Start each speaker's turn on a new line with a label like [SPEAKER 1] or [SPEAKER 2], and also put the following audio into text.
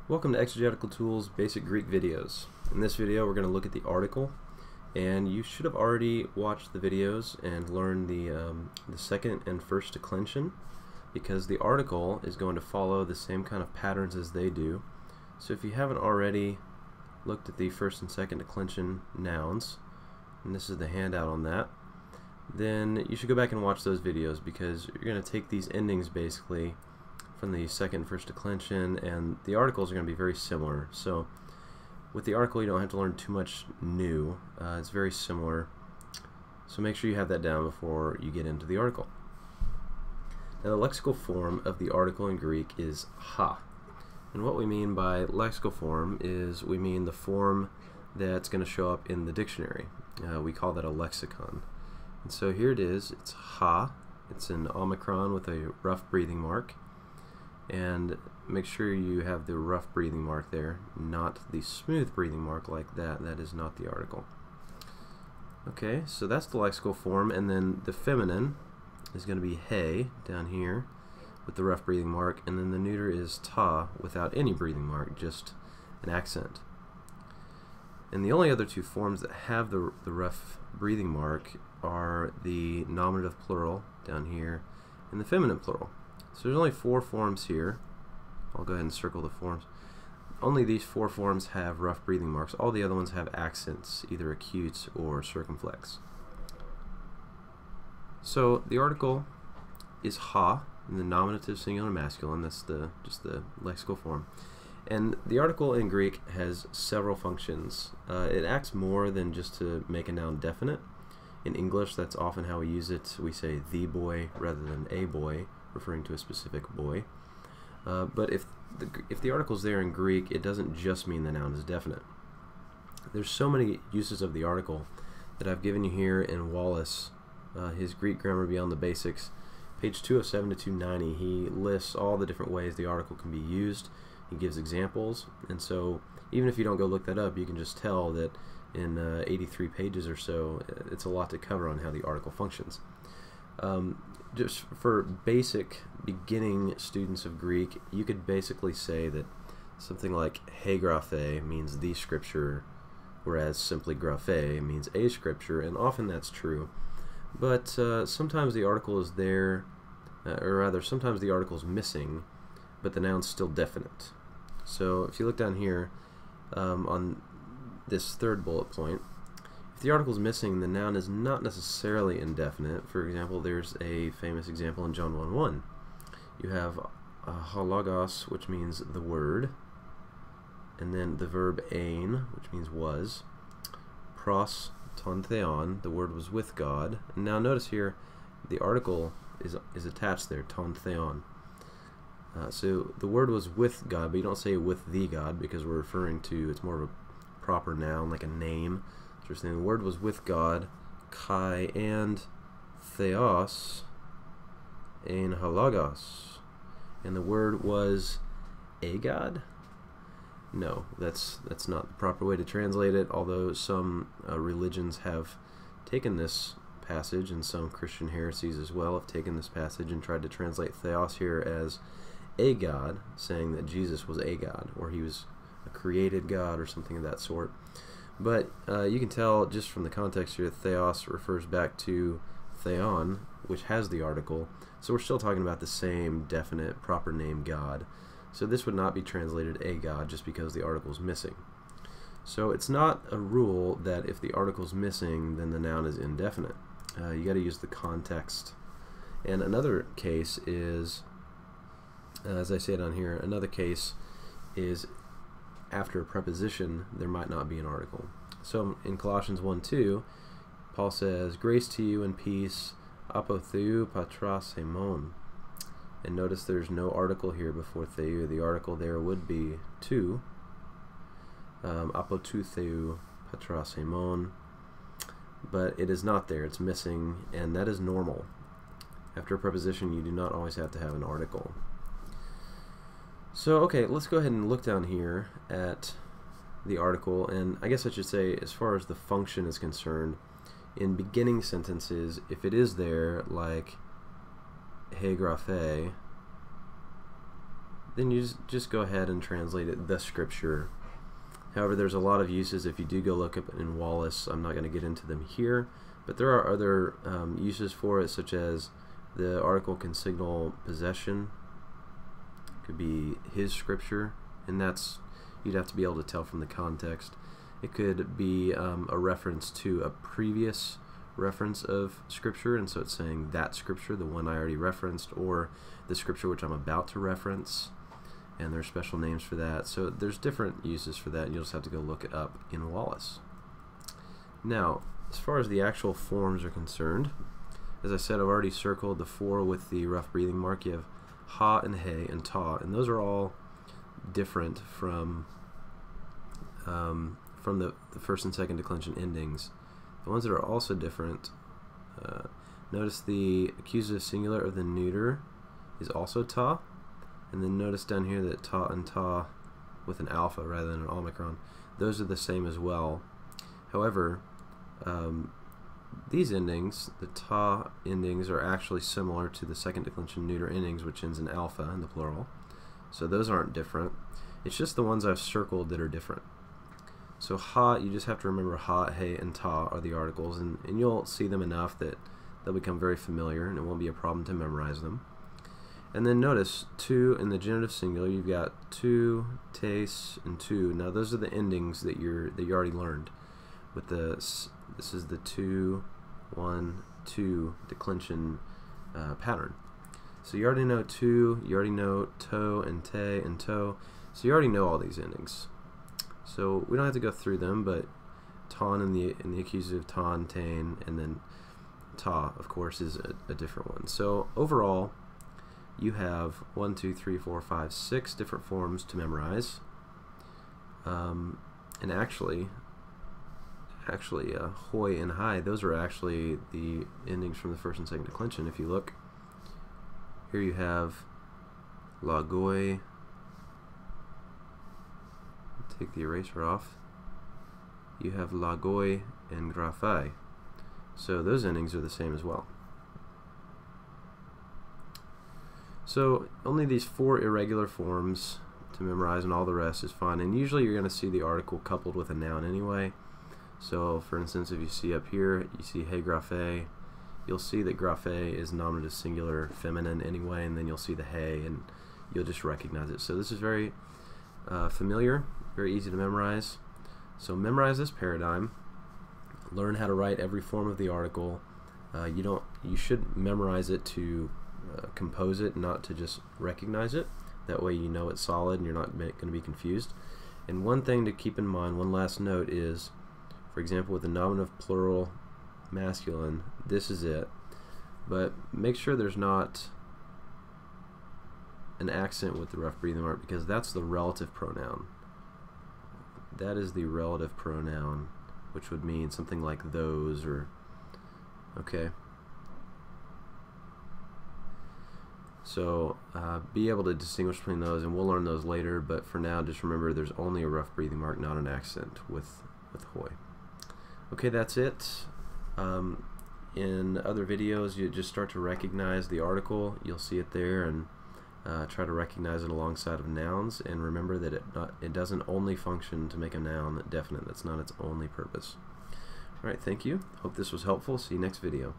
[SPEAKER 1] Welcome to Exegetical Tools Basic Greek videos. In this video we're going to look at the article, and you should have already watched the videos and learned the second and first declension, because the article is going to follow the same kind of patterns as they do. So if you haven't already looked at the first and second declension nouns, and this is the handout on that, then you should go back and watch those videos, because you're going to take these endings basically from the second and first declension, and the articles are going to be very similar. So with the article you don't have to learn too much new. It's very similar, so make sure you have that down before you get into the article. Now, the lexical form of the article in Greek is ha, and what we mean by lexical form is we mean the form that's going to show up in the dictionary. We call that a lexicon. And so here it is, it's ha, it's an omicron with a rough breathing mark. And make sure you have the rough breathing mark there, not the smooth breathing mark like that. That is not the article. Okay, so that's the lexical form, and then the feminine is going to be he down here with the rough breathing mark, and then the neuter is ta without any breathing mark, just an accent. And the only other two forms that have the rough breathing mark are the nominative plural down here and the feminine plural. So there's only four forms here. I'll go ahead and circle the forms. Only these four forms have rough breathing marks. All the other ones have accents, either acute or circumflex. So the article is ha in the nominative singular masculine. That's just the lexical form. And the article in Greek has several functions. It acts more than just to make a noun definite. In English, that's often how we use it. We say the boy rather than a boy, referring to a specific boy. But if the article is there in Greek, it doesn't just mean the noun is definite. There's so many uses of the article that I've given you here in Wallace, his Greek Grammar Beyond the Basics, page 207 to 290. He lists all the different ways the article can be used. He gives examples, and so even if you don't go look that up, you can just tell that in 83 pages or so, it's a lot to cover on how the article functions. Just for basic beginning students of Greek, you could basically say that something like he graphe means the scripture, whereas simply graphe means a scripture, and often that's true. But sometimes the article is there, or rather sometimes the article is missing, but the noun's still definite. So if you look down here on this third bullet point, if the article is missing, the noun is not necessarily indefinite. For example, there's a famous example in John 1:1. You have halagos, which means the word, and then the verb ein, which means was, pros ton theon, the word was with God. And now notice here, the article is attached there, ton theon. So the word was with God, but you don't say with the God, because we're referring to, it's more of a proper noun, like a name. So we're saying the word was with God, kai and theos, ein halagos. And the word was a God? No, that's not the proper way to translate it, although some religions have taken this passage, and some Christian heresies as well have taken this passage and tried to translate theos here as a God, saying that Jesus was a God, or he was a created God, or something of that sort. But you can tell just from the context here, theos refers back to theon, which has the article, so we're still talking about the same definite, proper name God. So this would not be translated a God just because the article is missing. So it's not a rule that if the article is missing, then the noun is indefinite. You got to use the context. And another case is, as I say down here, another case is after a preposition there might not be an article. So in Colossians 1:2, Paul says, "Grace to you and peace, apo theou patras hemon." And notice there's no article here before theou. The article there would be to, apo tou theou patras hemon, but it is not there. It's missing, and that is normal. After a preposition, you do not always have to have an article. So, okay, let's go ahead and look down here at the article, and I guess I should say, as far as the function is concerned, in beginning sentences, if it is there, like he graphe, then you just go ahead and translate it, the scripture. However, there's a lot of uses if you do go look up in Wallace. I'm not going to get into them here, but there are other uses for it, such as the article can signal possession. It could be his scripture, and that's, you'd have to be able to tell from the context. It could be a reference to a previous reference of scripture, and so it's saying that scripture, the one I already referenced, or the scripture which I'm about to reference, and there's special names for that. So there's different uses for that, and you'll just have to go look it up in Wallace. Now, as far as the actual forms are concerned, as I said, I've already circled the 4 with the rough breathing mark. You have ha and he and ta, and those are all different from the first and second declension endings. The ones that are also different, notice the accusative singular of the neuter is also ta, and then notice down here that ta and ta with an alpha rather than an omicron, those are the same as well. However, these endings, the ta endings, are actually similar to the second declension neuter endings, which ends in alpha in the plural, so those aren't different. It's just the ones I've circled that are different. So ha, you just have to remember ha, he, and ta are the articles, and you'll see them enough that they'll become very familiar, and it won't be a problem to memorize them. And then notice, to in the genitive singular, you've got to, tes, and tu. Now those are the endings that you already learned. With this is the 2, 1, 2 declension pattern. So you already know to, you already know to and te and to, so you already know all these endings. So we don't have to go through them, but ton in the accusative, ton, tain, and then ta, of course, is a different one. So overall, you have 1, 2, 3, 4, 5, 6 different forms to memorize. And actually, hoi and hai, those are actually the endings from the first and second declension. If you look, here you have lagoi. Take the eraser off. You have lagoi and graphai. So those endings are the same as well. So only these 4 irregular forms to memorize, and all the rest is fine. And usually you're going to see the article coupled with a noun anyway. So for instance, if you see up here, you see he graphe, you'll see that graphe is nominative singular feminine anyway, and then you'll see the he, and you'll just recognize it. So this is very familiar, very easy to memorize. So memorize this paradigm, learn how to write every form of the article. You should memorize it to compose it, not to just recognize it. That way you know it's solid and you're not going to be confused. And one thing to keep in mind, one last note is, for example, with the nominative plural masculine, this is it, but make sure there's not an accent with the rough breathing mark, because that's the relative pronoun. That is the relative pronoun, which would mean something like those, or okay. So be able to distinguish between those, and we'll learn those later, but for now just remember there's only a rough breathing mark, not an accent with hoi. Okay, that's it. In other videos you just start to recognize the article, you'll see it there, and try to recognize it alongside of nouns, and remember that it doesn't only function to make a noun definite. That's not its only purpose. Alright, thank you. Hope this was helpful. See you next video.